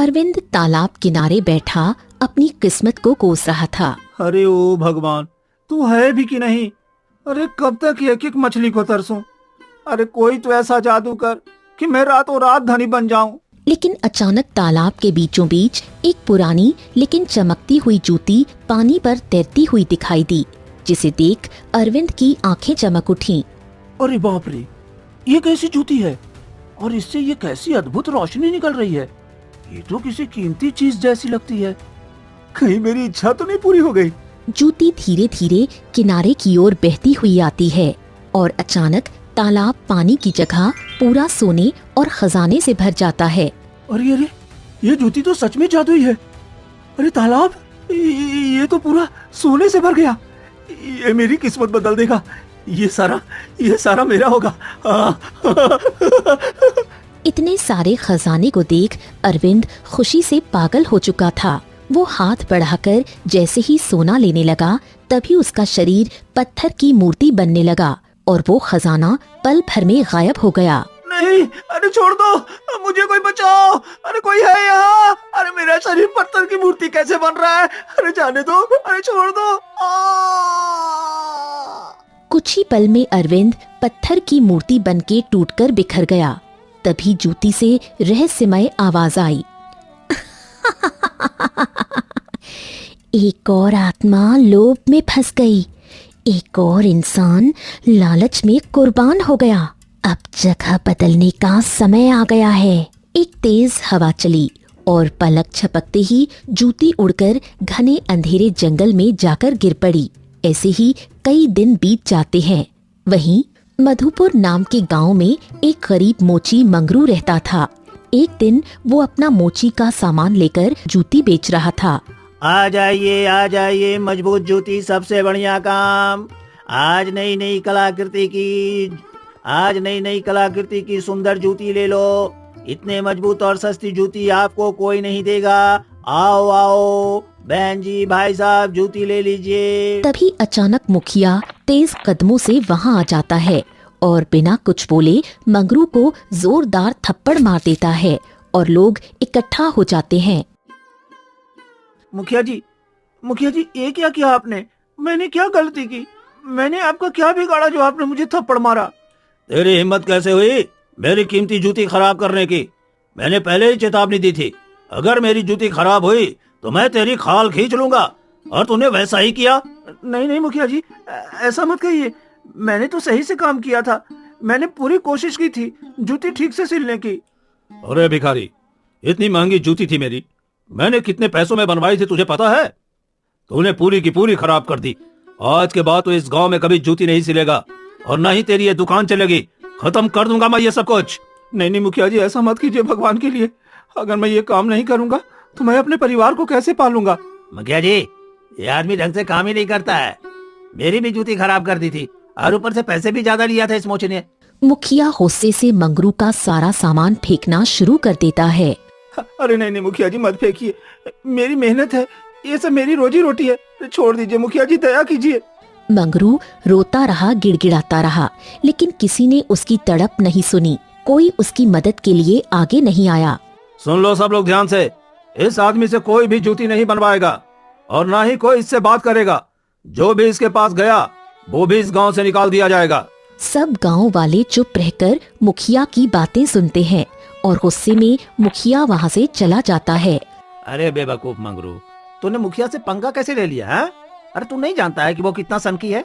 अरविंद तालाब किनारे बैठा अपनी किस्मत को कोस रहा था। अरे ओ भगवान, तू है भी कि नहीं? अरे कब तक एक एक मछली को तरसूं? अरे कोई तो ऐसा जादू कर कि मैं रातों रात धनी बन जाऊं। लेकिन अचानक तालाब के बीचों बीच एक पुरानी लेकिन चमकती हुई जूती पानी पर तैरती हुई दिखाई दी, जिसे देख अरविंद की आंखें चमक उठीं। अरे बाप रे, ये कैसी जूती है और इससे ये कैसी अद्भुत रोशनी निकल रही है। ये तो किसी कीमती चीज जैसी लगती है। कहीं मेरी इच्छा तो नहीं पूरी हो गई? जूती धीरे धीरे किनारे की ओर बहती हुई आती है और अचानक तालाब पानी की जगह पूरा सोने और खजाने से भर जाता है। अरे अरे, ये जूती तो सच में जादुई है। अरे तालाब, ये तो पूरा सोने से भर गया। ये मेरी किस्मत बदल देगा। ये सारा मेरा होगा। इतने सारे खजाने को देख अरविंद खुशी से पागल हो चुका था। वो हाथ बढ़ाकर जैसे ही सोना लेने लगा, तभी उसका शरीर पत्थर की मूर्ति बनने लगा और वो खजाना पल भर में गायब हो गया। नहीं, अरे छोड़ दो, मुझे कोई बचाओ। अरे कोई है यहाँ? अरे मेरा शरीर पत्थर की मूर्ति कैसे बन रहा है? अरे जाने दो, अरे छोड़ दो। कुछ ही पल में अरविंद पत्थर की मूर्ति बनके टूटकर बिखर गया। तभी जूती से रहस्यमय आवाज आई। एक और आत्मा लोभ में फंस गई, एक और इंसान लालच में कुर्बान हो गया। अब जगह बदलने का समय आ गया है। एक तेज हवा चली और पलक झपकते ही जूती उड़कर घने अंधेरे जंगल में जाकर गिर पड़ी। ऐसे ही कई दिन बीत जाते हैं। वहीं मधुपुर नाम के गांव में एक गरीब मोची मंगरू रहता था। एक दिन वो अपना मोची का सामान लेकर जूती बेच रहा था। आ जाइए, मजबूत जूती सबसे बढ़िया काम। आज नई नई कलाकृति की सुंदर जूती ले लो। इतने मजबूत और सस्ती जूती आपको कोई नहीं देगा। आओ आओ बहन जी, भाई साहब, जूती ले लीजिए। तभी अचानक मुखिया तेज कदमों से वहां आ जाता है और बिना कुछ बोले मंगरू को जोरदार थप्पड़ मार देता है और लोग इकट्ठा हो जाते हैं। मुखिया जी, ये क्या किया आपने? मैंने क्या गलती की? मैंने आपका क्या बिगाड़ा जो आपने मुझे थप्पड़ मारा? तेरी हिम्मत कैसे हुई मेरी कीमती जूती खराब करने की? मैंने पहले ही चेतावनी दी थी, अगर मेरी जूती खराब हुई तो मैं तेरी खाल खींच लूंगा, और तूने वैसा ही किया। नहीं मुखिया जी, ऐसा मत कहिए। मैंने तो सही से काम किया था। मैंने पूरी कोशिश की थी जूती ठीक से सिलने की। अरे भिखारी, इतनी महंगी जूती थी मेरी। मैंने कितने पैसों में बनवाई थी तुझे पता है? तूने पूरी की पूरी खराब कर दी। आज के बाद तो इस गांव में कभी जूती नहीं सिलेगा और ना ही तेरी ये दुकान चलेगी। खत्म कर दूंगा मैं ये सब कुछ। नहीं मुखिया जी, ऐसा मत कीजिए भगवान के लिए। अगर मैं ये काम नहीं करूंगा तो मैं अपने परिवार को कैसे पालूंगा? मुखिया जी, ये आदमी ढंग से काम ही नहीं करता है। मेरी भी जूती खराब कर दी थी और ऊपर से पैसे भी ज्यादा लिया था इस मोची ने। मुखिया गुस्से से मंगरू का सारा सामान फेंकना शुरू कर देता है। अरे नहीं मुखिया जी, मत फेंकिए। मेरी मेहनत है, ये सब मेरी रोजी रोटी है। छोड़ दीजिए मुखिया जी, दया कीजिए। मंगरू रोता रहा, गिड़गिड़ाता रहा, लेकिन किसी ने उसकी तड़प नहीं सुनी। कोई उसकी मदद के लिए आगे नहीं आया। सुन लो सब लोग ध्यान से, इस आदमी से कोई भी जूती नहीं बनवाएगा और ना ही कोई इससे बात करेगा। जो भी इसके पास गया वो भी इस गांव से निकाल दिया जाएगा। सब गांव वाले चुप रहकर मुखिया की बातें सुनते हैं और गुस्से में मुखिया वहां से चला जाता है। अरे बेवकूफ मंगरू, तूने मुखिया से पंगा कैसे ले लिया है? अरे तू नहीं जानता है कि वो कितना सनकी है?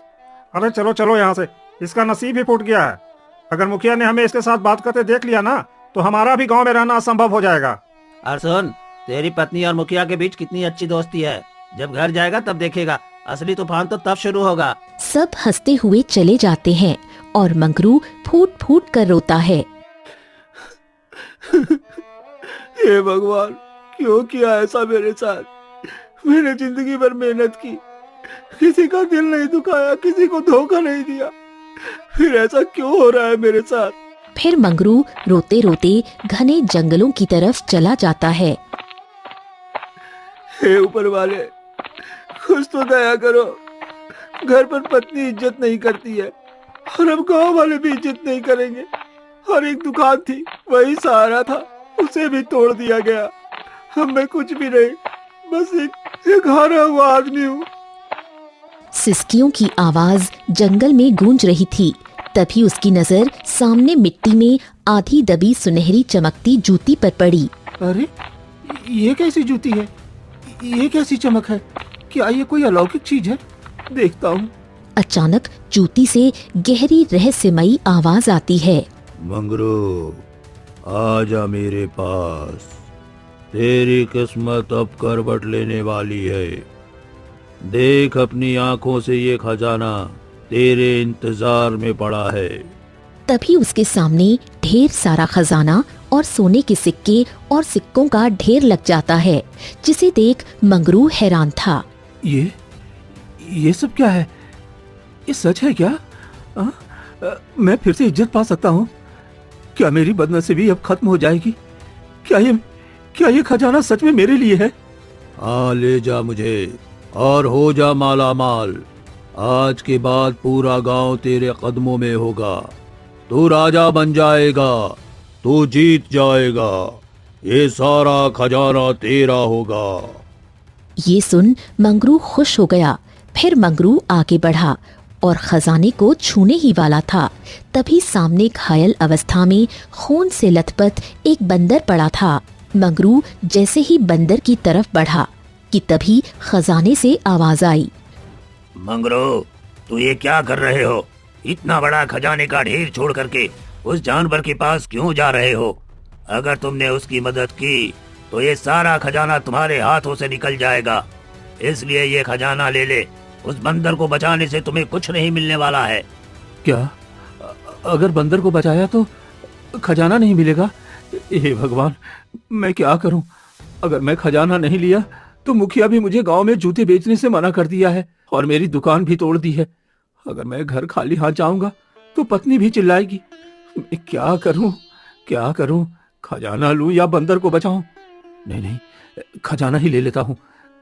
अरे चलो यहाँ से, इसका नसीब ही फूट गया है। अगर मुखिया ने हमें इसके साथ बात करते देख लिया ना, तो हमारा भी गांव में रहना असंभव हो जाएगा। और सुन, तेरी पत्नी और मुखिया के बीच कितनी अच्छी दोस्ती है। जब घर जाएगा तब देखेगा, असली तूफान तो तब शुरू होगा। सब हंसते हुए चले जाते हैं और मंगरू फूट फूट कर रोता है। हे भगवान, क्यों किया ऐसा मेरे साथ? मैंने जिंदगी भर मेहनत की, किसी का दिल नहीं दुखाया, किसी को धोखा नहीं दिया, फिर ऐसा क्यों हो रहा है मेरे साथ? फिर मंगरू रोते रोते घने जंगलों की तरफ चला जाता है। हे ऊपर वाले, कुछ तो दया करो। घर पर पत्नी इज्जत नहीं करती है और अब गांव वाले भी इज्जत नहीं करेंगे। और एक दुकान थी, वही सहारा था, उसे भी तोड़ दिया गया। अब मैं कुछ भी नहीं, बस एक हारा हुआ आदमी हूँ। सिसकियों की आवाज जंगल में गूंज रही थी। तभी उसकी नजर सामने मिट्टी में आधी दबी सुनहरी चमकती जूती पर पड़ी। अरे ये कैसी जूती है, ये कैसी चमक है? क्या ये कोई अलौकिक चीज है? देखता हूँ। अचानक जूती से गहरी रहस्यमयी आवाज आती है। मंगरू, आजा मेरे पास, तेरी किस्मत अब करवट लेने वाली है। देख अपनी आंखों से ये खजाना तेरे इंतजार में पड़ा है। तभी उसके सामने ढेर सारा खजाना और सोने के सिक्के और सिक्कों का ढेर लग जाता है, जिसे देख मंगरू हैरान था। ये सब क्या है? ये सच है क्या? मैं फिर से इज्जत पा सकता हूँ? क्या मेरी बदनसीबी अब खत्म हो जाएगी? क्या ये खजाना सच में मेरे लिए है? हाँ, ले जा मुझे और हो जा माला माल। आज के बाद पूरा गांव तेरे कदमों में होगा। तू राजा बन जाएगा, तू जीत जाएगा, ये सारा खजाना तेरा होगा। ये सुन मंगरू खुश हो गया। फिर मंगरू आगे बढ़ा और खजाने को छूने ही वाला था। तभी सामने घायल अवस्था में खून से लथपथ एक बंदर पड़ा था। मंगरू जैसे ही बंदर की तरफ बढ़ा कि तभी खजाने से आवाज आई। मंगरू, तू ये क्या कर रहे हो? इतना बड़ा खजाने का ढेर छोड़ करके उस जानवर के पास क्यों जा रहे हो? अगर तुमने उसकी मदद की तो ये सारा खजाना तुम्हारे हाथों से निकल जाएगा। इसलिए ये खजाना ले ले। उस बंदर को बचाने से तुम्हें कुछ नहीं मिलने वाला है। क्या अगर बंदर को बचाया तो खजाना नहीं मिलेगा? हे भगवान, मैं क्या करूं? अगर मैं खजाना नहीं लिया तो मुखिया भी मुझे गांव में जूते बेचने से मना कर दिया है और मेरी दुकान भी तोड़ दी है। अगर मैं घर खाली हाथ जाऊंगा तो पत्नी भी चिल्लाएगी। मैं क्या करूं? खजाना लूं या बंदर को बचाऊं? नहीं, खजाना ही ले लेता हूं।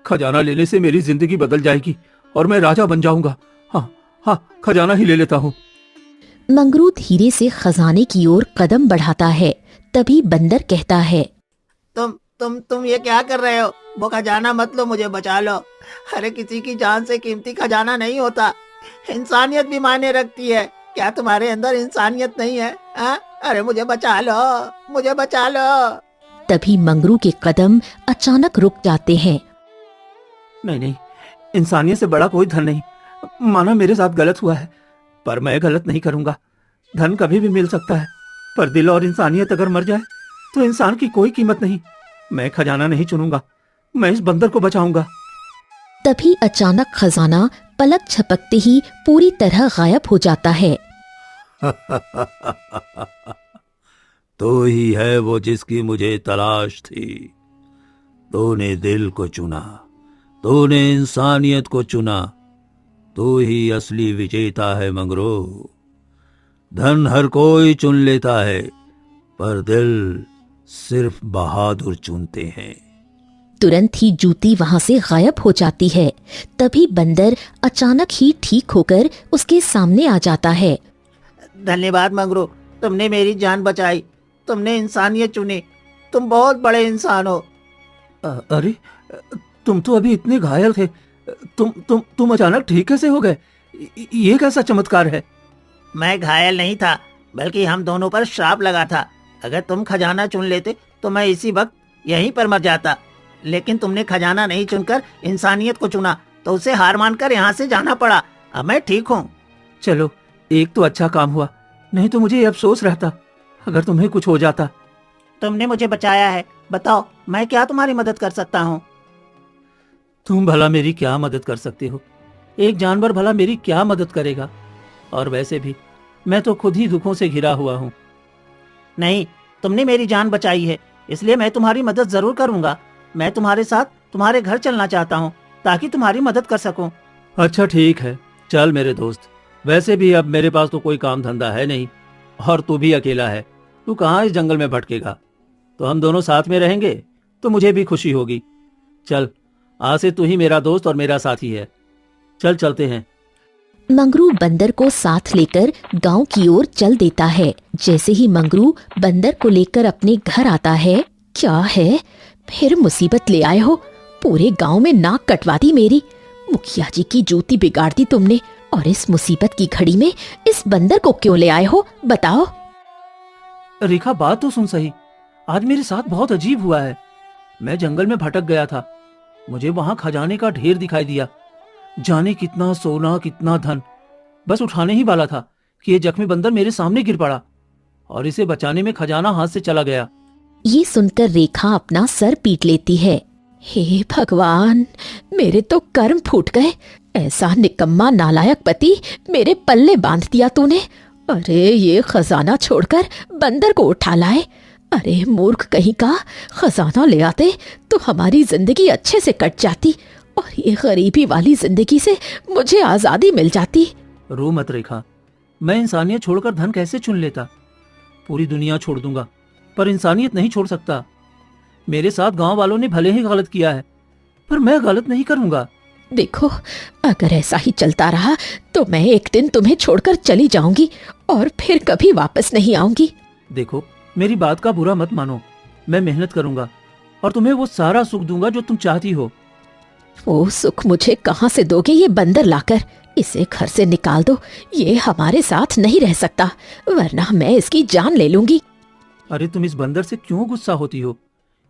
खजाना लेने से मेरी जिंदगी बदल जाएगी और मैं राजा बन जाऊंगा। हाँ, खजाना ही ले लेता हूँ। मंगरू धीरे से खजाने की ओर कदम बढ़ाता है। तभी बंदर कहता है, तुम ये क्या कर रहे हो? वो खजाना मत लो, मुझे बचा लो। अरे किसी की जान से कीमती खजाना नहीं होता। इंसानियत भी मायने रखती है। क्या तुम्हारे अंदर इंसानियत नहीं है? अरे मुझे बचा लो। तभी मंगरू के कदम अचानक रुक जाते हैं। नहीं, इंसानियत से बड़ा कोई धन नहीं। माना मेरे साथ गलत हुआ है, पर मैं गलत नहीं करूंगा। धन कभी भी मिल सकता है, पर दिल और इंसानियत अगर मर जाए तो इंसान की कोई कीमत नहीं। मैं खजाना नहीं चुनूंगा, मैं इस बंदर को बचाऊंगा। तभी अचानक खजाना पलक झपकते ही पूरी तरह गायब हो जाता है। तो ही है वो जिसकी मुझे तलाश थी। तूने दिल को चुना, तूने इंसानियत को चुना। तू ही असली विजेता है मंगरू। धन हर कोई चुन लेता है, पर दिल सिर्फ बहादुर चुनते हैं। तुरंत ही जूती वहां से गायब हो जाती है। तभी बंदर अचानक ही ठीक होकर उसके सामने आ जाता है। धन्यवाद मंगरू, तुमने मेरी जान बचाई। तुमने इंसानियत चुनी। तुम बहुत बड़े इंसान हो। अरे तुम तो अभी इतने घायल थे, तुम अचानक ठीक कैसे हो गए? ये कैसा चमत्कार है? मैं घायल नहीं था, बल्कि हम दोनों पर श्राप लगा था। अगर तुम खजाना चुन लेते तो मैं इसी वक्त यहीं पर मर जाता। लेकिन तुमने खजाना नहीं चुनकर इंसानियत को चुना, तो उसे हार मानकर यहाँ से जाना पड़ा। अब मैं ठीक हूँ। चलो, एक तो अच्छा काम हुआ, नहीं तो मुझे अफसोस रहता अगर तुम्हें कुछ हो जाता। तुमने मुझे बचाया है। बताओ, मैं क्या तुम्हारी मदद कर सकता हूँ? तुम भला मेरी क्या मदद कर सकते हो? एक जानवर भला मेरी क्या मदद करेगा? और वैसे भी मैं तो खुद ही दुखों से घिरा हुआ हूँ। नहीं, तुमने मेरी जान बचाई है, इसलिए मैं तुम्हारी मदद जरूर करूंगा। मैं तुम्हारे साथ तुम्हारे घर चलना चाहता हूँ, ताकि तुम्हारी मदद कर सकूं। अच्छा ठीक है, चल मेरे दोस्त। वैसे भी अब मेरे पास तो कोई काम धंधा है नहीं, और तू भी अकेला है। तू कहाँ इस जंगल में भटकेगा? तो हम दोनों साथ में रहेंगे तो मुझे भी खुशी होगी। चल, आज से तू ही मेरा दोस्त और मेरा साथी है। चल चलते हैं। मंगरू बंदर को साथ लेकर गांव की ओर चल देता है। जैसे ही मंगरू बंदर को लेकर अपने घर आता है, क्या है, फिर मुसीबत ले आए हो, पूरे गांव में नाक कटवा दी मेरी। मुखिया जी की जूती बिगाड़ दी तुमने, और इस मुसीबत की घड़ी में इस बंदर को क्यों ले आए हो, बताओ। रेखा बात तो सुन सही, आज मेरे साथ बहुत अजीब हुआ है। मैं जंगल में भटक गया था, मुझे वहां खजाने का ढेर दिखाई दिया। जाने कितना सोना कितना धन, बस उठाने ही वाला था कि ये जख्मी बंदर मेरे सामने गिर पड़ा और इसे बचाने में खजाना हाथ से चला गया। ये सुनकर रेखा अपना सर पीट लेती है। हे भगवान, मेरे तो कर्म फूट गए। ऐसा निकम्मा नालायक पति मेरे पल्ले बांध दिया तूने। अरे ये खजाना छोड़कर बंदर को उठा लाए। अरे मूर्ख कहीं का, खजाना ले आते तो हमारी जिंदगी अच्छे से कट जाती और ये गरीबी वाली जिंदगी से मुझे आजादी मिल जाती। रो मत रेखा, मैं इंसानियत छोड़कर धन कैसे चुन लेता। पूरी दुनिया छोड़ दूंगा पर इंसानियत नहीं छोड़ सकता। मेरे साथ गांव वालों ने भले ही गलत किया है, पर मैं गलत नहीं करूंगा। देखो, अगर ऐसा ही चलता रहा तो मैं एक दिन तुम्हें छोड़कर चली जाऊंगी और फिर कभी वापस नहीं आऊंगी। देखो, मेरी बात का बुरा मत मानो। मैं मेहनत करूंगा और तुम्हें वो सारा सुख दूंगा जो तुम चाहती हो। वो सुख मुझे कहाँ से दोगे ये बंदर लाकर? इसे घर से निकाल दो, ये हमारे साथ नहीं रह सकता, वरना मैं इसकी जान ले लूंगी। अरे तुम इस बंदर से क्यों गुस्सा होती हो?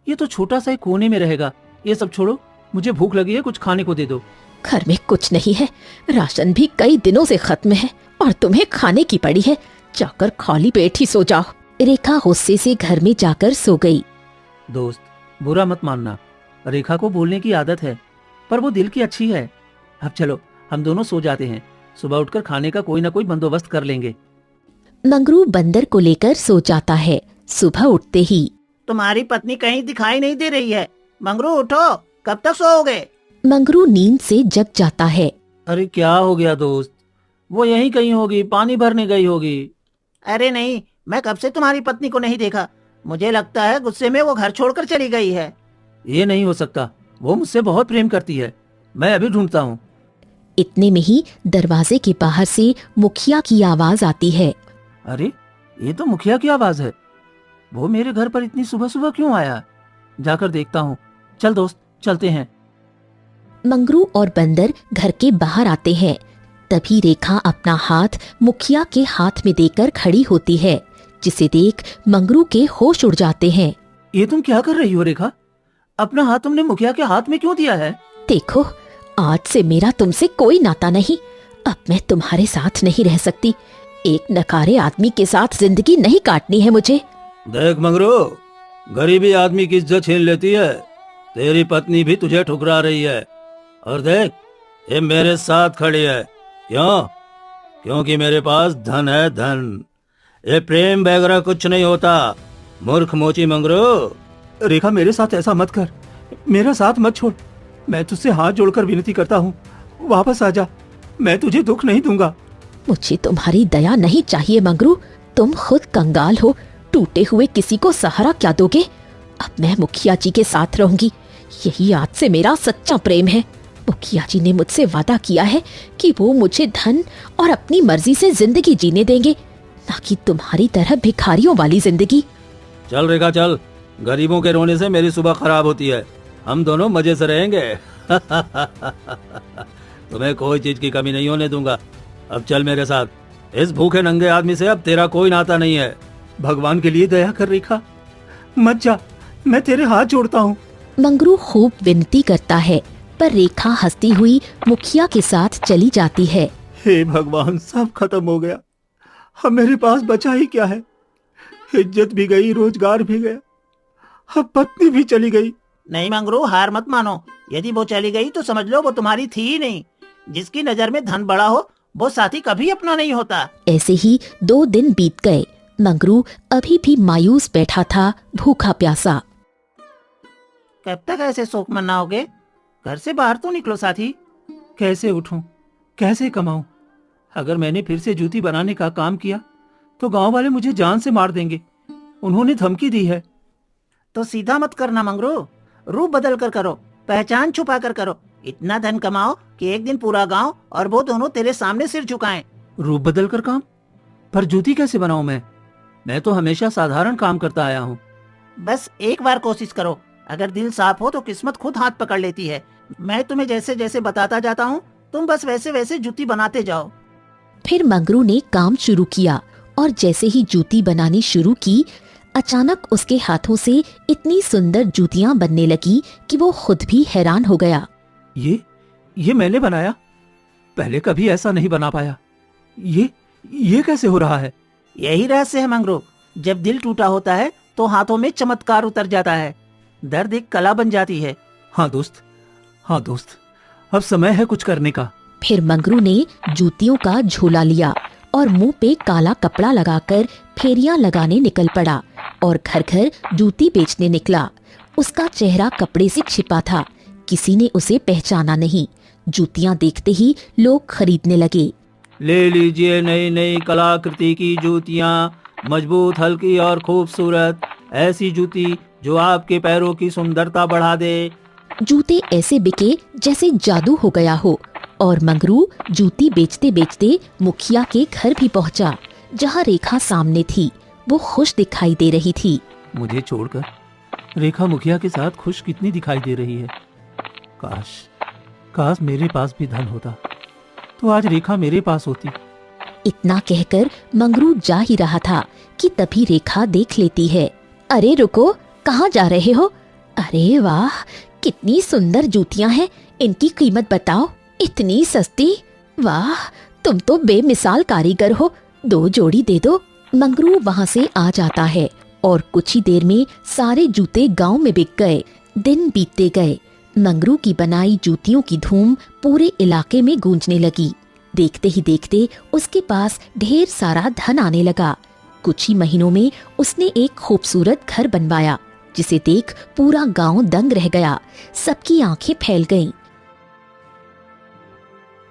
ये तो छोटा सा एक कोने में रहेगा। ये सब छोड़ो, मुझे भूख लगी है, कुछ खाने को दे दो। घर में कुछ नहीं है, राशन भी कई दिनों से खत्म है और तुम्हें खाने की पड़ी है। जाकर खाली पेट ही सो जाओ। रेखा गुस्से से घर में जाकर सो गई। दोस्त, बुरा मत मानना, रेखा को बोलने की आदत है, पर वो दिल की अच्छी है। अब चलो हम दोनों सो जाते हैं, सुबह उठकर खाने का कोई ना कोई बंदोबस्त कर लेंगे। मंगरू बंदर को लेकर सो जाता है। सुबह उठते ही तुम्हारी पत्नी कहीं दिखाई नहीं दे रही है। मंगरू उठो, कब तक सोओगे? मंगरू नींद से जग जाता है। अरे क्या हो गया दोस्त, वो यहीं कहीं होगी, पानी भरने गई होगी। अरे नहीं, मैं कब से तुम्हारी पत्नी को नहीं देखा। मुझे लगता है गुस्से में वो घर छोड़कर चली गई है। ये नहीं हो सकता, वो मुझसे बहुत प्रेम करती है। मैं अभी ढूंढता हूँ। इतने में ही दरवाजे के बाहर से मुखिया की आवाज आती है। अरे ये तो मुखिया की आवाज है। वो मेरे घर पर इतनी सुबह सुबह क्यों आया? जाकर देखता हूँ। चल दोस्त, चलते हैं। मंगरू और बंदर घर के बाहर आते हैं। तभी रेखा अपना हाथ मुखिया के हाथ में देकर खड़ी होती है, जिसे देख मंगरू के होश उड़ जाते हैं। ये तुम क्या कर रही हो रेखा? अपना हाथ तुमने मुखिया के हाथ में क्यों दिया है? देखो, आज से मेरा तुमसे कोई नाता नहीं। अब मैं तुम्हारे साथ नहीं रह सकती। एक नकारे आदमी के साथ जिंदगी नहीं काटनी है मुझे। देख मंगरू, गरीबी आदमी की इज्जत छीन लेती है। तेरी पत्नी भी तुझे ठुकरा रही है, और देख ये मेरे साथ खड़ी है। क्यों? क्योंकि मेरे पास धन है, धन। ये प्रेम वगैरह कुछ नहीं होता, मूर्ख मोची मंगरू। रेखा, मेरे साथ ऐसा मत कर, मेरा साथ मत छोड़। मैं तुझसे हाथ जोड़कर विनती करता हूँ, वापस आ जा। मैं तुझे दुख नहीं दूंगा। मुझे तुम्हारी दया नहीं चाहिए मंगरू। तुम खुद कंगाल हो, टूटे हुए किसी को सहारा क्या दोगे? अब मैं मुखिया जी के साथ रहूंगी। यही आज से मेरा सच्चा प्रेम है। मुखिया जी ने मुझसे वादा किया है कि वो मुझे धन और अपनी मर्जी से जिंदगी जीने देंगे, ना कि तुम्हारी तरह भिखारियों वाली जिंदगी। चल रेखा चल, गरीबों के रोने से मेरी सुबह खराब होती है। हम दोनों मजे से रहेंगे। तुम्हें कोई चीज की कमी नहीं होने दूंगा। अब चल मेरे साथ। इस भूखे नंगे आदमी से अब तेरा कोई नाता नहीं है। भगवान के लिए दया कर रेखा, मत जा, मैं तेरे हाथ जोड़ता हूँ। मंगरू खूब विनती करता है, पर रेखा हंसती हुई मुखिया के साथ चली जाती है। हे भगवान, सब खत्म हो गया। अब मेरे पास बचा ही क्या है? इज्जत भी गई, रोजगार भी गया, अब पत्नी भी चली गई। नहीं मंगरू, हार मत मानो। यदि वो चली गई तो समझ लो वो तुम्हारी थी ही नहीं। जिसकी नजर में धन बड़ा हो वो साथी कभी अपना नहीं होता। ऐसे ही 2 दिन बीत गए। मंगरू अभी भी मायूस बैठा था, भूखा प्यासा। कब तक ऐसे शोक मनाओगे? घर से बाहर तो निकलो साथी। कैसे उठूं, कैसे कमाऊं? अगर मैंने फिर से जूती बनाने का काम किया तो गांव वाले मुझे जान से मार देंगे। उन्होंने धमकी दी है। तो सीधा मत करना मंगरू, रूप बदल कर करो, पहचान छुपा कर करो। इतना धन कमाओ कि एक दिन पूरा गांव और वो दोनों तेरे सामने सिर झुकाएं। रूप बदल कर काम? पर जूती कैसे बनाऊं मैं तो हमेशा साधारण काम करता आया हूँ। बस एक बार कोशिश करो, अगर दिल साफ हो तो किस्मत खुद हाथ पकड़ लेती है। मैं तुम्हें जैसे जैसे बताता जाता हूँ, तुम बस वैसे वैसे जूती बनाते जाओ। फिर मंगरू ने काम शुरू किया और जैसे ही जूती बनानी शुरू की, अचानक उसके हाथों से इतनी सुंदर जूतियां बनने लगी कि वो खुद भी हैरान हो गया। ये मैंने बनाया? पहले कभी ऐसा नहीं बना पाया। ये कैसे हो रहा है? यही रहस्य है मंगरू। जब दिल टूटा होता है तो हाथों में चमत्कार उतर जाता है, दर्द एक कला बन जाती है। हाँ दोस्त, अब समय है कुछ करने का। फिर मंगरू ने जूतियों का झोला लिया और मुंह पे काला कपड़ा लगाकर फेरियां लगाने निकल पड़ा और घर घर जूती बेचने निकला। उसका चेहरा कपड़े से छिपा था, किसी ने उसे पहचाना नहीं। जूतियां देखते ही लोग खरीदने लगे। ले लीजिए नई नई कलाकृति की जूतियाँ, मजबूत, हल्की और खूबसूरत, ऐसी जूती जो आपके पैरों की सुंदरता बढ़ा दे। जूते ऐसे बिके जैसे जादू हो गया हो और मंगरू जूती बेचते बेचते मुखिया के घर भी पहुंचा, जहां रेखा सामने थी। वो खुश दिखाई दे रही थी। मुझे छोड़कर रेखा मुखिया के साथ खुश कितनी दिखाई दे रही है। काश मेरे पास भी धन होता तो आज रेखा मेरे पास होती। इतना कहकर मंगरू जा ही रहा था कि तभी रेखा देख लेती है। अरे रुको, कहाँ जा रहे हो? अरे वाह, कितनी सुंदर जूतियां हैं, इनकी कीमत बताओ। इतनी सस्ती? वाह, तुम तो बेमिसाल कारीगर हो, 2 जोड़ी दे दो। मंगरू वहाँ से आ जाता है और कुछ ही देर में सारे जूते गांव में बिक गए। दिन बीतते गए, मंगरू की बनाई जूतियों की धूम पूरे इलाके में गूंजने लगी। देखते ही देखते उसके पास ढेर सारा धन आने लगा। कुछ ही महीनों में उसने एक खूबसूरत घर बनवाया, जिसे देख पूरा गांव दंग रह गया। सबकी आंखें फैल गईं।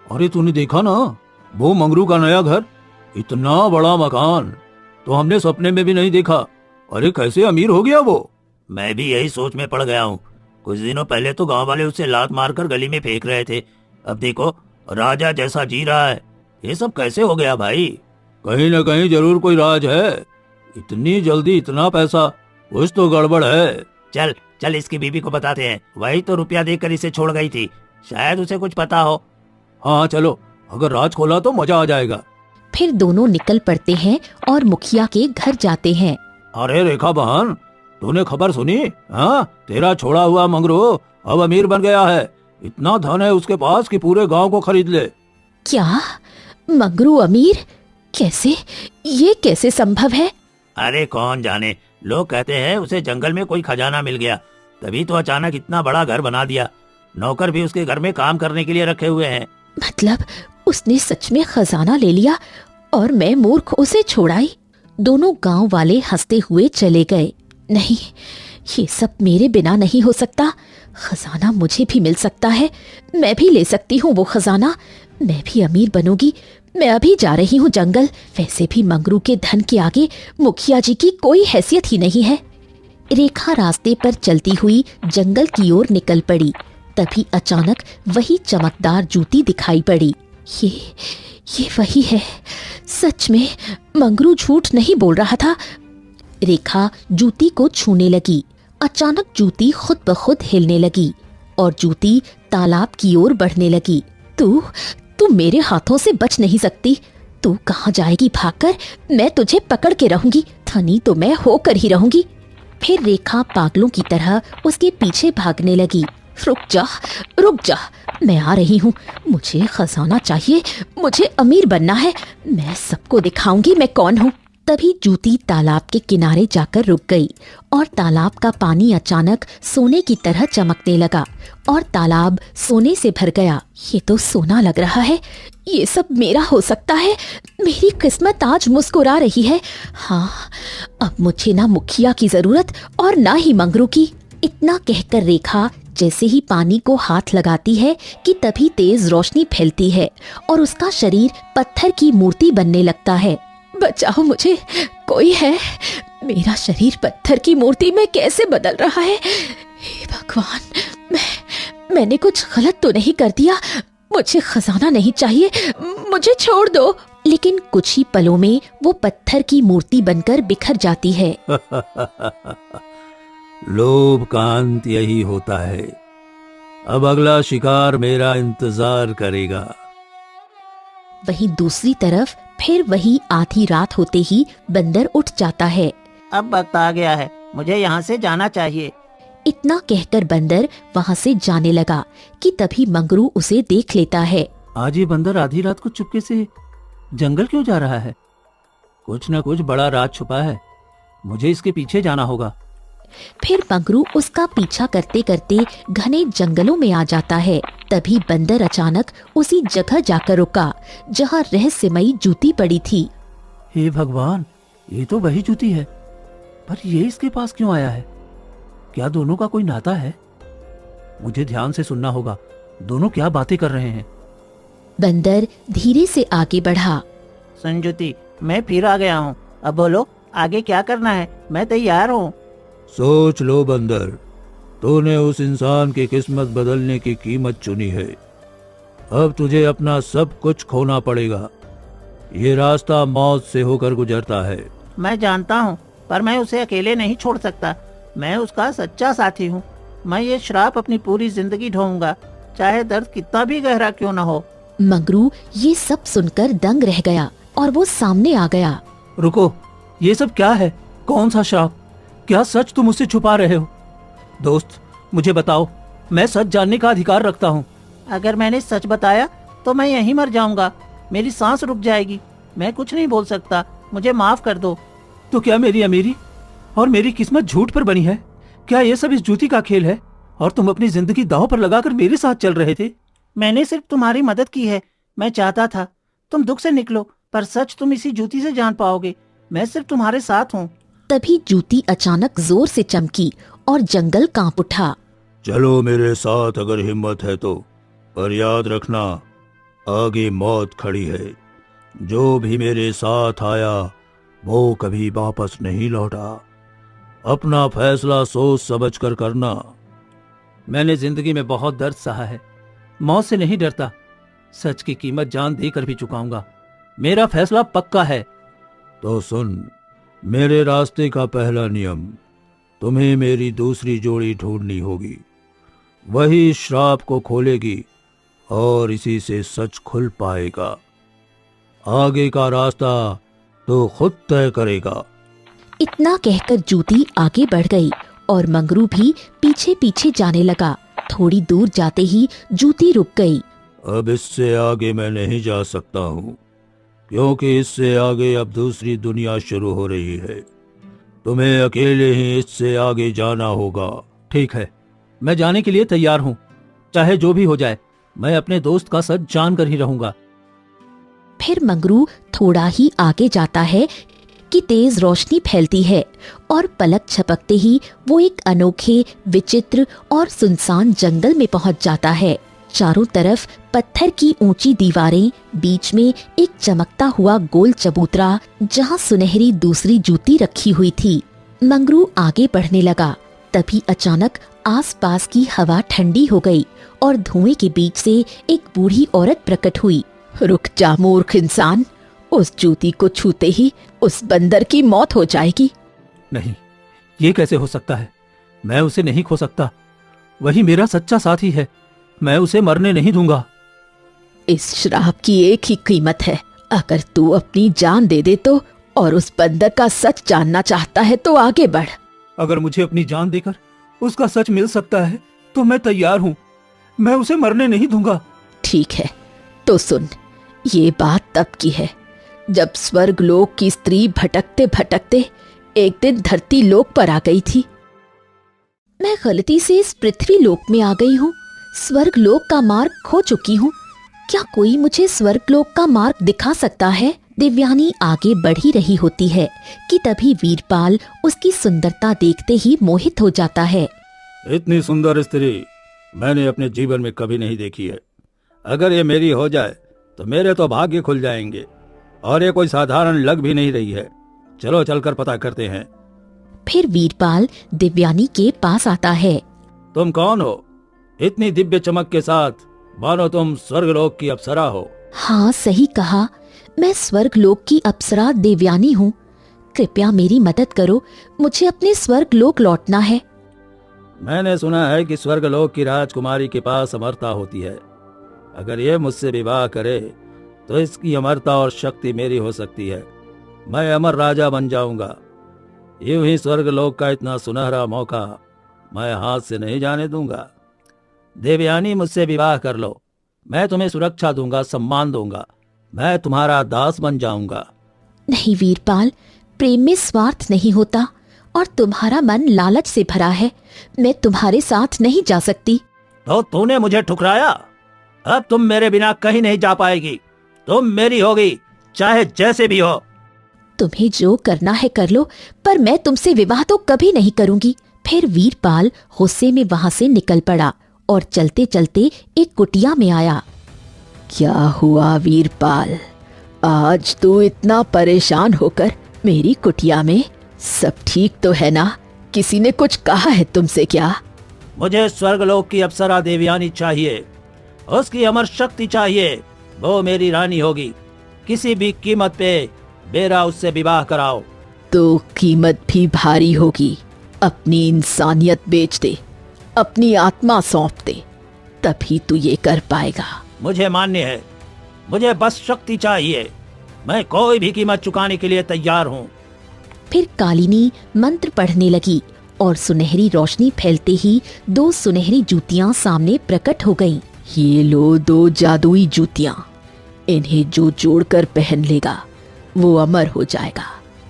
अरे तूने देखा ना, वो मंगरू का नया घर, इतना बड़ा मकान तो हमने सपने में भी नहीं देखा। अरे कैसे अमीर हो गया वो। मैं भी यही सोच में पड़ गया हूँ। कुछ दिनों पहले तो गांव वाले उसे लात मारकर गली में फेंक रहे थे, अब देखो राजा जैसा जी रहा है। ये सब कैसे हो गया भाई? कहीं न कहीं जरूर कोई राज है। इतनी जल्दी इतना पैसा, कुछ तो गड़बड़ है। चल चल इसकी बीबी को बताते हैं, वही तो रुपया देकर इसे छोड़ गई थी, शायद उसे कुछ पता हो। हाँ चलो, अगर राज खोला तो मजा आ जाएगा। फिर दोनों निकल पड़ते हैं और मुखिया के घर जाते हैं। अरे रेखा बहन, तूने खबर सुनी? हाँ, तेरा छोड़ा हुआ मंगरू अब अमीर बन गया है। इतना धन है उसके पास कि पूरे गांव को खरीद ले। क्या? मंगरू अमीर? कैसे? ये कैसे संभव है? अरे कौन जाने, लोग कहते हैं उसे जंगल में कोई खजाना मिल गया, तभी तो अचानक इतना बड़ा घर बना दिया। नौकर भी उसके घर में काम करने के लिए रखे हुए हैं। मतलब उसने सच में खजाना ले लिया और मैं मूर्ख उसे छोड़ाई। दोनों गांव वाले हंसते हुए चले गए। नहीं, ये सब मेरे बिना नहीं हो सकता। खजाना मुझे भी मिल सकता है, मैं भी ले सकती हूँ वो खजाना। मैं भी अमीर बनूंगी। मैं अभी जा रही हूँ जंगल। वैसे भी मंगरू के धन के आगे मुखिया जी की कोई हैसियत ही नहीं है। रेखा रास्ते पर चलती हुई जंगल की ओर निकल पड़ी। तभी अचानक वही चमकदार जूती दिखाई पड़ी। ये वही है। सच में मंगरू झूठ नहीं बोल रहा था। रेखा जूती को छूने लगी। अचानक जूती खुद ब खुद हिलने लगी और जूती तालाब की ओर बढ़ने लगी। तू मेरे हाथों से बच नहीं सकती। तू कहाँ जाएगी भागकर? मैं तुझे पकड़ के रहूंगी। धनी तो मैं होकर ही रहूंगी। फिर रेखा पागलों की तरह उसके पीछे भागने लगी। रुक जा, मैं आ रही हूँ। मुझे खजाना चाहिए, मुझे अमीर बनना है। मैं सबको दिखाऊंगी मैं कौन हूँ। तभी जूती तालाब के किनारे जाकर रुक गई और तालाब का पानी अचानक सोने की तरह चमकने लगा और तालाब सोने से भर गया। ये तो सोना लग रहा है। ये सब मेरा हो सकता है। मेरी किस्मत आज मुस्कुरा रही है। हाँ, अब मुझे ना मुखिया की जरूरत और ना ही मंगरू की। इतना कहकर रेखा जैसे ही पानी को हाथ लगाती है कि तभी तेज रोशनी फैलती है और उसका शरीर पत्थर की मूर्ति बनने लगता है। बचाओ मुझे, कोई है? मेरा शरीर पत्थर की मूर्ति में कैसे बदल रहा है? हे भगवान, मैंने कुछ गलत तो नहीं कर दिया? मुझे खजाना नहीं चाहिए, मुझे छोड़ दो। लेकिन कुछ ही पलों में वो पत्थर की मूर्ति बनकर बिखर जाती है। लोभ का अंत यही होता है। अब अगला शिकार मेरा इंतजार करेगा। वहीं दूसरी तरफ फिर वही आधी रात होते ही बंदर उठ जाता है। अब वक्त आ गया है, मुझे यहाँ से जाना चाहिए। इतना कहकर बंदर वहाँ से जाने लगा कि तभी मंगरू उसे देख लेता है। आज ये बंदर आधी रात को चुपके से जंगल क्यों जा रहा है? कुछ न कुछ बड़ा राज छुपा है, मुझे इसके पीछे जाना होगा। फिर मंगरू उसका पीछा करते करते घने जंगलों में आ जाता है। तभी बंदर अचानक उसी जगह जाकर रुका जहाँ रहस्यमयी जूती पड़ी थी। हे भगवान, ये तो वही जूती है, पर ये इसके पास क्यों आया है? क्या दोनों का कोई नाता है? मुझे ध्यान से सुनना होगा, दोनों क्या बातें कर रहे हैं। बंदर धीरे से आगे बढ़ा। सुन जूती, मैं फिर आ गया हूँ, अब बोलो आगे क्या करना है, मैं तैयार हूँ। सोच लो बंदर, तूने उस इंसान की किस्मत बदलने की कीमत चुनी है। अब तुझे अपना सब कुछ खोना पड़ेगा। ये रास्ता मौत से होकर गुजरता है। मैं जानता हूँ, पर मैं उसे अकेले नहीं छोड़ सकता। मैं उसका सच्चा साथी हूँ। मैं ये श्राप अपनी पूरी जिंदगी ढोऊंगा, चाहे दर्द कितना भी गहरा क्यों न हो। मंगरू ये सब सुनकर दंग रह गया और वो सामने आ गया। रुको, ये सब क्या है? कौन सा श्राप? क्या सच तुम मुझसे छुपा रहे हो? दोस्त, मुझे बताओ, मैं सच जानने का अधिकार रखता हूँ। अगर मैंने सच बताया तो मैं यहीं मर जाऊंगा, मेरी सांस रुक जाएगी, मैं कुछ नहीं बोल सकता, मुझे माफ कर दो। तो क्या मेरी अमीरी और मेरी किस्मत झूठ पर बनी है? क्या ये सब इस जूती का खेल है और तुम अपनी जिंदगी दांव पर लगाकर मेरे साथ चल रहे थे? मैंने सिर्फ तुम्हारी मदद की है। मैं चाहता था तुम दुख से निकलो, पर सच तुम इसी जूती से जान पाओगे। मैं सिर्फ तुम्हारे साथ हूँ। तभी जूती अचानक जोर से चमकी और जंगल कांप उठा। चलो मेरे साथ अगर हिम्मत है तो, पर याद रखना, आगे मौत खड़ी है। जो भी मेरे साथ आया वो कभी वापस नहीं लौटा। अपना फैसला सोच समझ कर करना। मैंने जिंदगी में बहुत दर्द सहा है, मौत से नहीं डरता। सच की कीमत जान देकर भी चुकाऊंगा। मेरा फैसला पक्का है। तो सुन, मेरे रास्ते का पहला नियम, तुम्हें मेरी दूसरी जोड़ी ढूंढनी होगी। वही श्राप को खोलेगी और इसी से सच खुल पाएगा। आगे का रास्ता तो खुद तय करेगा। इतना कहकर जूती आगे बढ़ गई और मंगरू भी पीछे पीछे जाने लगा। थोड़ी दूर जाते ही जूती रुक गई। अब इससे आगे मैं नहीं जा सकता हूँ, क्योंकि इससे आगे अब दूसरी दुनिया शुरू हो रही है। तुम्हें अकेले ही इससे आगे जाना होगा। ठीक है, मैं जाने के लिए तैयार हूँ। चाहे जो भी हो जाए, मैं अपने दोस्त का सच जान कर ही रहूंगा। फिर मंगरू थोड़ा ही आगे जाता है कि तेज रोशनी फैलती है और पलक झपकते ही वो एक अनोखे, विचित्र और सुनसान जंगल में पहुंच जाता है। चारों तरफ पत्थर की ऊंची दीवारें, बीच में एक चमकता हुआ गोल चबूतरा जहां सुनहरी दूसरी जूती रखी हुई थी। मंगरू आगे बढ़ने लगा। तभी अचानक आसपास की हवा ठंडी हो गई और धुएं के बीच से एक बूढ़ी औरत प्रकट हुई। रुक जा मूर्ख इंसान, उस जूती को छूते ही उस बंदर की मौत हो जाएगी। नहीं, ये कैसे हो सकता है? मैं उसे नहीं खो सकता। वही मेरा सच्चा साथी है। मैं उसे मरने नहीं दूंगा। इस श्राप की एक ही कीमत है, अगर तू अपनी जान दे दे तो, और उस बंदर का सच जानना चाहता है तो आगे बढ़। अगर मुझे अपनी जान देकर उसका सच मिल सकता है तो मैं तैयार हूँ। मैं उसे मरने नहीं दूंगा। ठीक है, तो सुन, ये बात तब की है जब स्वर्ग लोक की स्त्री भटकते भटकते एक दिन धरती लोक पर आ गई थी। मैं गलती से इस पृथ्वी लोक में आ गई हूँ। स्वर्ग लोक का मार्ग खो चुकी हूँ। क्या कोई मुझे स्वर्ग लोक का मार्ग दिखा सकता है? दिव्यानी आगे बढ़ ही रही होती है कि तभी वीरपाल उसकी सुंदरता देखते ही मोहित हो जाता है। इतनी सुंदर स्त्री मैंने अपने जीवन में कभी नहीं देखी है। अगर ये मेरी हो जाए तो मेरे तो भाग्य खुल जाएंगे, और ये कोई साधारण लग भी नहीं रही है। चलो चलकर पता करते हैं। फिर वीरपाल दिव्यानी के पास आता है। तुम कौन हो? इतनी दिव्य चमक के साथ, मानो तुम स्वर्गलोक की अप्सरा हो। हाँ, सही कहा, मैं स्वर्गलोक की अप्सरा देवयानी हूँ। कृपया मेरी मदद करो, मुझे अपने स्वर्गलोक लौटना है। मैंने सुना है कि स्वर्गलोक की राजकुमारी के पास अमरता होती है। अगर ये मुझसे विवाह करे तो इसकी अमरता और शक्ति मेरी हो सकती है। मैं अमर राजा बन जाऊंगा। यूं ही स्वर्गलोक का इतना सुनहरा मौका मैं हाथ से नहीं जाने दूंगा। देवयानी, मुझसे विवाह कर लो। मैं तुम्हें सुरक्षा दूंगा, सम्मान दूंगा। मैं तुम्हारा दास बन जाऊंगा। नहीं वीरपाल, प्रेम में स्वार्थ नहीं होता और तुम्हारा मन लालच से भरा है। मैं तुम्हारे साथ नहीं जा सकती। तो तूने मुझे ठुकराया। अब तुम मेरे बिना कहीं नहीं जा पाएगी। तुम मेरी होगी, चाहे जैसे भी हो। तुम्हें जो करना है कर लो, पर मैं तुमसे विवाह तो कभी नहीं करूंगी। फिर वीरपाल गुस्से में वहां से निकल पड़ा और चलते चलते एक कुटिया में आया। क्या हुआ वीरपाल, आज तू इतना परेशान होकर मेरी कुटिया में? सब ठीक तो है ना? किसी ने कुछ कहा है तुमसे क्या? मुझे स्वर्गलोक की अप्सरा देवयानी चाहिए। उसकी अमर शक्ति चाहिए। वो मेरी रानी होगी। किसी भी कीमत पे मेरा उससे विवाह कराओ। तो कीमत भी भारी होगी। अपनी इंसानियत बेच दे, अपनी आत्मा सौंप दे, तभी तू ये कर पाएगा। मुझे मान्य है। मुझे बस शक्ति चाहिए। मैं कोई भी कीमत चुकाने के लिए तैयार हूँ। फिर कालिनी मंत्र पढ़ने लगी और सुनहरी रोशनी फैलते ही 2 सुनहरी जूतियां सामने प्रकट हो गईं। ये लो 2 जादुई जूतियां। इन्हें जो जोड़कर पहन लेगा वो अमर हो जाएगा।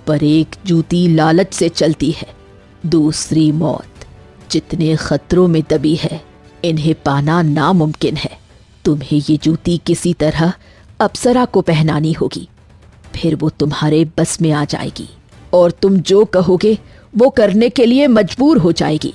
पर एक जूती लालच से चलती है, दूसरी मौत। जितने खतरों में दबी है, इन्हें पाना नामुमकिन है। तुम्हें ये जूती किसी तरह अप्सरा को पहनानी होगी, फिर वो तुम्हारे बस में आ जाएगी और तुम जो कहोगे वो करने के लिए मजबूर हो जाएगी।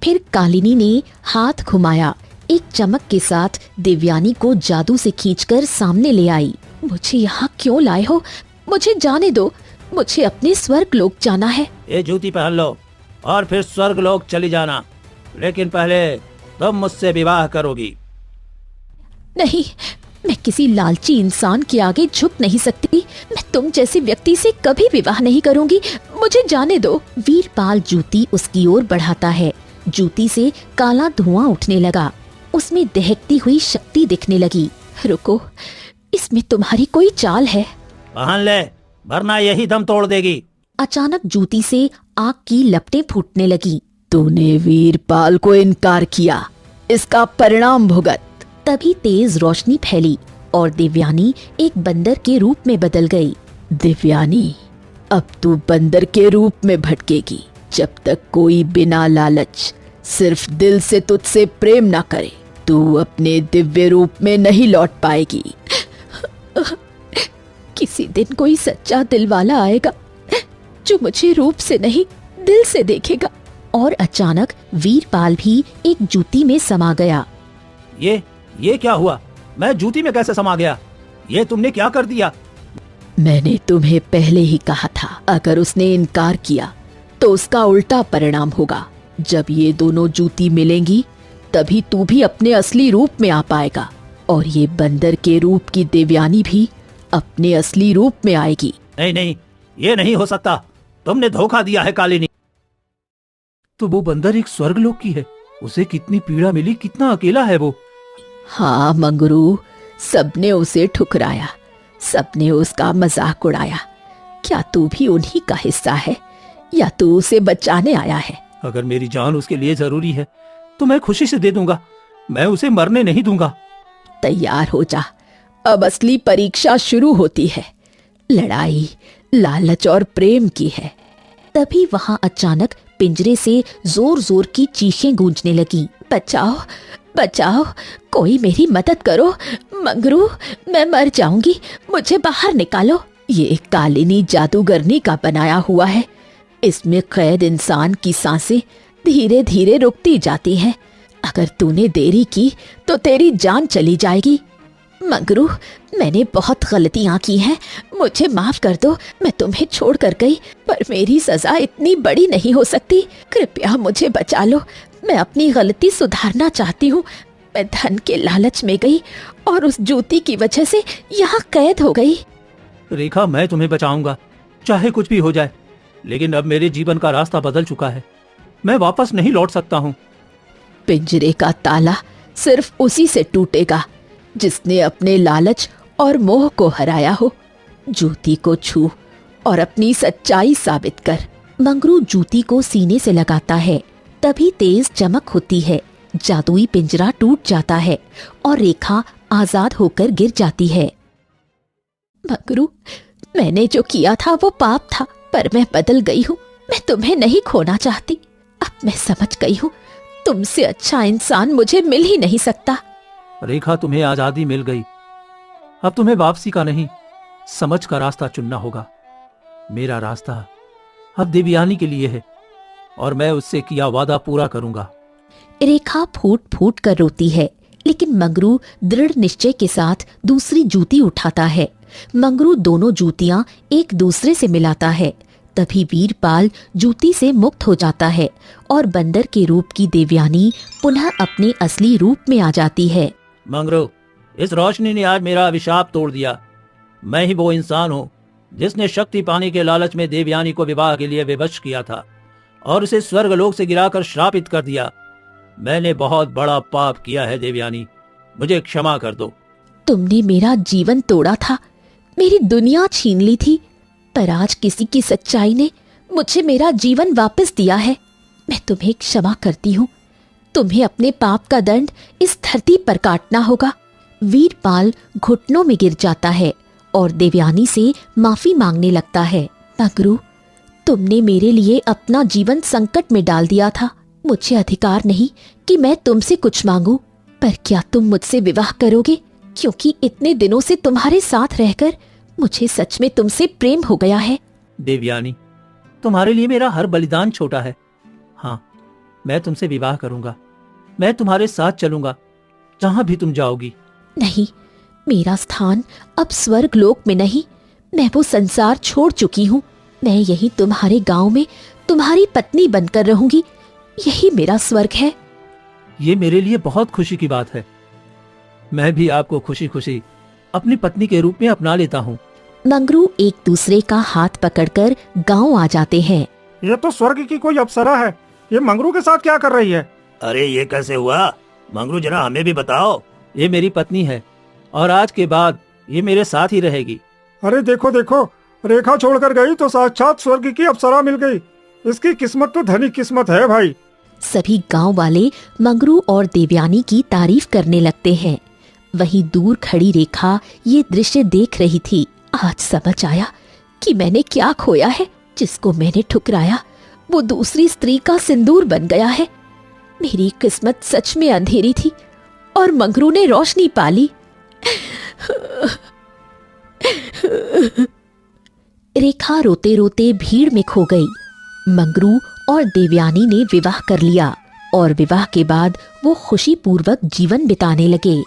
फिर कालिनी ने हाथ घुमाया। एक चमक के साथ देवयानी को जादू से खींचकर सामने ले आई। मुझे यहाँ क्यों लाए हो? मुझे जाने दो। मुझे अपने स्वर्गलोक जाना है। ये जूती पहन लो और फिर स्वर्गलोक चली जाना। लेकिन पहले तुम मुझसे विवाह करोगी। नहीं, मैं किसी लालची इंसान के आगे झुक नहीं सकती। मैं तुम जैसे व्यक्ति से कभी विवाह नहीं करूंगी। मुझे जाने दो। वीरपाल जूती उसकी ओर बढ़ाता है। जूती से काला धुआं उठने लगा। उसमें दहकती हुई शक्ति दिखने लगी। रुको, इसमें तुम्हारी कोई चाल है। पहन ले, वरना यही दम तोड़ देगी। अचानक जूती से आग की लपटें फूटने लगी। तूने वीरपाल को इनकार किया, इसका परिणाम भुगत। तभी तेज रोशनी फैली और देवयानी एक बंदर के रूप में बदल गई। देवयानी, अब तू बंदर के रूप में भटकेगी जब तक कोई बिना लालच सिर्फ दिल से तुझसे प्रेम ना करे। तू अपने दिव्य रूप में नहीं लौट पाएगी। किसी दिन कोई सच्चा दिल वाला आएगा जो मुझे रूप से नहीं दिल से देखेगा। और अचानक वीरपाल भी एक जूती में समा गया। ये क्या हुआ? मैं जूती में कैसे समा गया? ये तुमने क्या कर दिया? मैंने तुम्हें पहले ही कहा था, अगर उसने इनकार किया तो उसका उल्टा परिणाम होगा। जब ये दोनों जूती मिलेंगी तभी तू भी अपने असली रूप में आ पाएगा और ये बंदर के रूप की देवयानी भी अपने असली रूप में आएगी। नहीं, ये नहीं हो सकता। तुमने धोखा दिया है कालिनी। तो वो बंदर एक स्वर्गलोक की है। उसे कितनी पीड़ा मिली, कितना अकेला है वो। हाँ मंगरू, सबने उसे ठुकराया, सबने उसका मजाक उड़ाया। क्या तू भी उन्हीं का हिस्सा है या तू उसे बचाने आया है? अगर मेरी जान उसके लिए जरूरी है तो मैं खुशी से दे दूंगा। मैं उसे मरने नहीं दूंगा। तैयार हो जा, अब असली परीक्षा शुरू होती है। लड़ाई लालच और प्रेम की है। तभी वहां अचानक पिंजरे से जोर जोर की चीखें गूंजने लगी। बचाओ बचाओ, कोई मेरी मदद करो। मंगरू, मैं मर जाऊंगी, मुझे बाहर निकालो। ये कालिनी जादूगरनी का बनाया हुआ है। इसमें कैद इंसान की सांसें धीरे धीरे रुकती जाती हैं। अगर तूने देरी की तो तेरी जान चली जाएगी। मंगरू, मैंने बहुत गलतियां की हैं, मुझे माफ कर दो। मैं तुम्हें छोड़ कर गई, पर मेरी सजा इतनी बड़ी नहीं हो सकती। कृपया मुझे बचा लो, मैं अपनी गलती सुधारना चाहती हूँ। मैं धन के लालच में गई और उस जूती की वजह से यहाँ कैद हो गई। रेखा, मैं तुम्हें बचाऊंगा, चाहे कुछ भी हो जाए। लेकिन अब मेरे जीवन का रास्ता बदल चुका है। मैं वापस नहीं लौट सकता हूँ। पिंजरे का ताला सिर्फ उसी से टूटेगा जिसने अपने लालच और मोह को हराया हो। ज्योति को छू और अपनी सच्चाई साबित कर। मंगरू ज्योति को सीने से लगाता है। तभी तेज चमक होती है, जादुई पिंजरा टूट जाता है और रेखा आजाद होकर गिर जाती है। मंगरू, मैंने जो किया था वो पाप था, पर मैं बदल गई हूँ। मैं तुम्हें नहीं खोना चाहती। अब मैं समझ गई हूँ, तुमसे अच्छा इंसान मुझे मिल ही नहीं सकता। रेखा, तुम्हें आजादी मिल गई। अब तुम्हें वापसी का नहीं, समझ का रास्ता चुनना होगा। मेरा रास्ता अब देवयानी के लिए है और मैं उससे किया वादा पूरा करूंगा। रेखा फूट फूट कर रोती है, लेकिन मंगरू दृढ़ निश्चय के साथ दूसरी जूती उठाता है। मंगरू दोनों जूतियां एक दूसरे से मिलाता है। तभी वीरपाल जूती से मुक्त हो जाता है और बंदर के रूप की देवयानी पुनः अपने असली रूप में आ जाती है। मंगरू, इस रोशनी ने आज मेरा अभिशाप तोड़ दिया। मैं ही वो इंसान हूँ जिसने शक्ति पाने के लालच में देवयानी को विवाह के लिए विवश किया था और उसे स्वर्गलोक से गिराकर श्रापित कर दिया। मैंने बहुत बड़ा पाप किया है देवयानी, मुझे क्षमा कर दो। तुमने मेरा जीवन तोड़ा था, मेरी दुनिया छीन ली थी, पर आज किसी की सच्चाई ने मुझे मेरा जीवन वापस दिया है। मैं तुम्हें क्षमा करती हूँ। तुम्हें अपने पाप का दंड इस धरती पर काटना होगा। वीरपाल घुटनों में गिर जाता है और देवयानी से माफी मांगने लगता है। मंगरू, तुमने मेरे लिए अपना जीवन संकट में डाल दिया था। मुझे अधिकार नहीं कि मैं तुमसे कुछ मांगू, पर क्या तुम मुझसे विवाह करोगे? क्योंकि इतने दिनों से तुम्हारे साथ रहकर मुझे सच में तुमसे प्रेम हो गया है। देवयानी, तुम्हारे लिए मेरा हर बलिदान छोटा है। हाँ, मैं तुमसे विवाह करूंगा। मैं तुम्हारे साथ चलूंगा जहां भी तुम जाओगी। नहीं, मेरा स्थान अब स्वर्ग लोक में नहीं। मैं वो संसार छोड़ चुकी हूँ। मैं यही तुम्हारे गांव में तुम्हारी पत्नी बनकर रहूंगी। यही मेरा स्वर्ग है। ये मेरे लिए बहुत खुशी की बात है। मैं भी आपको खुशी खुशी अपनी पत्नी के रूप में अपना लेता हूँ। मंगरू एक दूसरे का हाथ पकड़कर गांव आ जाते हैं। ये तो स्वर्ग की कोई अप्सरा है। ये मंगरू के साथ क्या कर रही है? अरे ये कैसे हुआ? मंगरू, जरा हमें भी बताओ। ये मेरी पत्नी है और आज के बाद ये मेरे साथ ही रहेगी। अरे देखो देखो, रेखा छोड़कर गई तो साक्षात स्वर्ग की अप्सरा मिल गई। इसकी किस्मत तो धनी किस्मत है भाई। सभी गांव वाले मंगरू और देवयानी की तारीफ करने लगते हैं। वहीं दूर खड़ी रेखा ये दृश्य देख रही थी। आज समझ आया कि मैंने क्या खोया है। जिसको मैंने ठुकराया वो दूसरी स्त्री का सिंदूर बन गया है। मेरी किस्मत सच में अंधेरी थी और मंगरू ने रोशनी पाली। रेखा रोते रोते भीड़ में खो गई। मंगरू और देवयानी ने विवाह कर लिया और विवाह के बाद वो खुशी पूर्वक जीवन बिताने लगे।